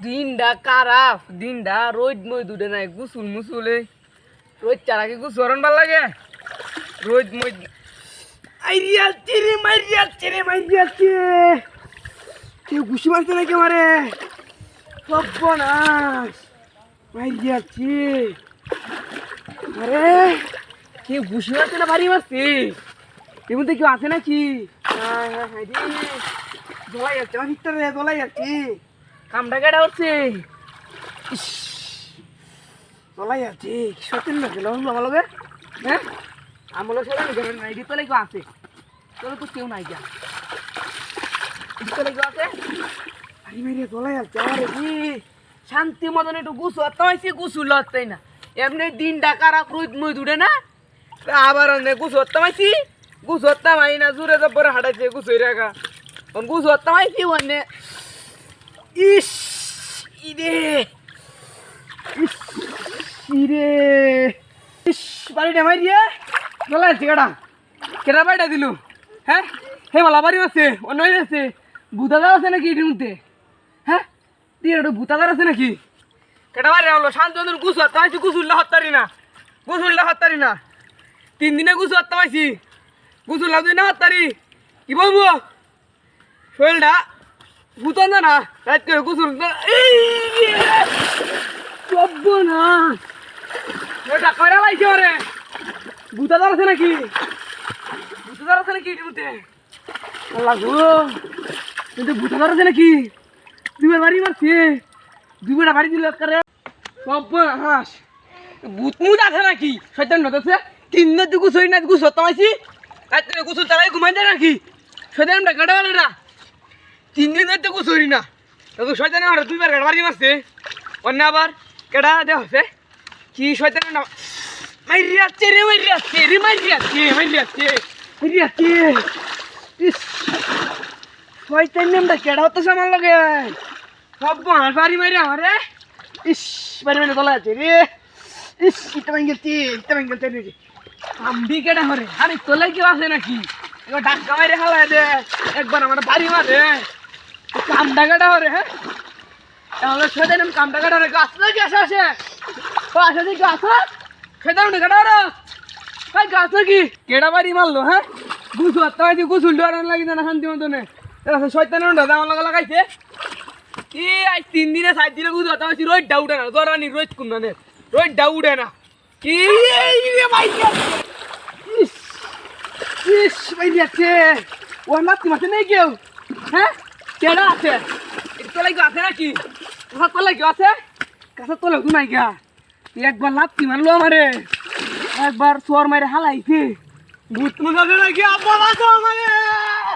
দিনটা খারাপ, দিনটা রোদ মই দুটে নাই গুসুল মুসুলে রোদ চারাকে গুসরন ভাল লাগে রোদ মই আইরিয়ালছি রে মাইরিয়ালছি কেউ ঘুষি মারছে নাকি আমারে সর্বনাশ মাইরিয়ালছি আরে কেউ ঘুষি মারছে না ভারী মারছে এর মধ্যে কেউ আছে নাকি দোলাই যাচ্ছে আমার ভিতরে দোলাই যাচ্ছি কামটা কেটে হচ্ছে দোলাই যাচ্ছি সত্যি না গেল আমার লগে হ্যাঁ আমার লোক সবাই নাই ভিতরে কেউ আছে তোর তো কেউ নাই যা ভিতরে কেউ আছে আরে মেরে দোলাই যাচ্ছে আরে কি শান্তি মতন একটু গুছু হচ্ছে গুছুল হচ্ছে না এমনি দিনটা খারাপ রোদ মই দুটে না আবার গুছু হচ্ছে গুছু হত্যা মাই না জুড়ে জব্বরে হাঁটাইছে গুছুই রাখা গুছু হত্যা মাইছি মানে ইস ইরে ইস ইরে ইস বাড়িটা মাই দিয়ে চলে যাচ্ছে কেটা বাড়িটা দিলু হ্যাঁ হে মালা বাড়ি আছে অন্য আছে ভূতাদার আছে নাকি এটির মধ্যে হ্যাঁ দিয়ে ওটা ভূতাদার আছে নাকি কেটা বাড়ি হলো শান্তন গুছু হত্যা মাইছি গুছুল্লা হত্তারি না 3 দিনে গুছু হত্যা মাইছি গুছুল লাগবে না হত্তারি কি বলবো শরীরটা গুতন না রাত করে গুছুল না এটা কয়রা লাইছে ওরে ভূতাদার আছে নাকি এটির মধ্যে আল্লাহ গো কিন্তু ভূতাদার আছে নাকি দুবার বাড়ি মারছে দুবার বাড়ি দিল করে সর্বনাশ ভূত মুত আছে নাকি শয়তান নদছে 3 দিন তো গুছই না গুছ হতামাইছি রাত করে গুছুল তারাই ঘুমাই যায় নাকি শয়তানটা কাটা বলে না 3 দিন তো গুছই না তো শয়তান আমার দুইবার গাড় বাড়ি মারছে অন্য আবার কেডা দেওয়া হচ্ছে কি শয়তানের নাম মাইরিয়াচ্ছে শয়তান নামটা কেডা হতেছে আমার লগে সব বাড়ি মারি আমারে ইস বাড়ি মারি তোলা আছে রে ইস ইটা ভাঙ্গেলছি রে আম্বি কেডা হরে আরে তোলে কেউ আছে নাকি এবার ডাক্কা মারি হালায় দে একবার আমার বাড়ি মারে কামটা কেডা হরে হ্যাঁ তাহলে সেদিন কামটা কেডা হরে গাছ নাকি আসে আসে দেখি আসো সেদিন কেডা হরে ভাই গাছ নাকি কেডা বাড়ি মারলো হ্যাঁ গুছু হত্যা হয়েছে গুছুল ডরান লাগি না শান্তি মতনে শয়তানের দাদা আমার লগে লাগাইছে কি আজ 3 দিনে 4 দিনে গুছু হত্যা হয়েছে রোদ ডাউডে না জরানি রোদ কুন্দানে রোদ ডাউডে না কি রে ভাই ইস ইস ভাই যাচ্ছে ও নাতি মাছে নেই কেউ হ্যাঁ কেডা আছে তোলাই কেউ আছে নাকি কাছে তোলাই কেউ আছে কাছে তোলে তো নাই গা একবার লাত্তি মারলো আমারে একবার চোর মারে হালাইছে ভূত মুখ আছে নাকি আব্বা বাঁচাও আমারে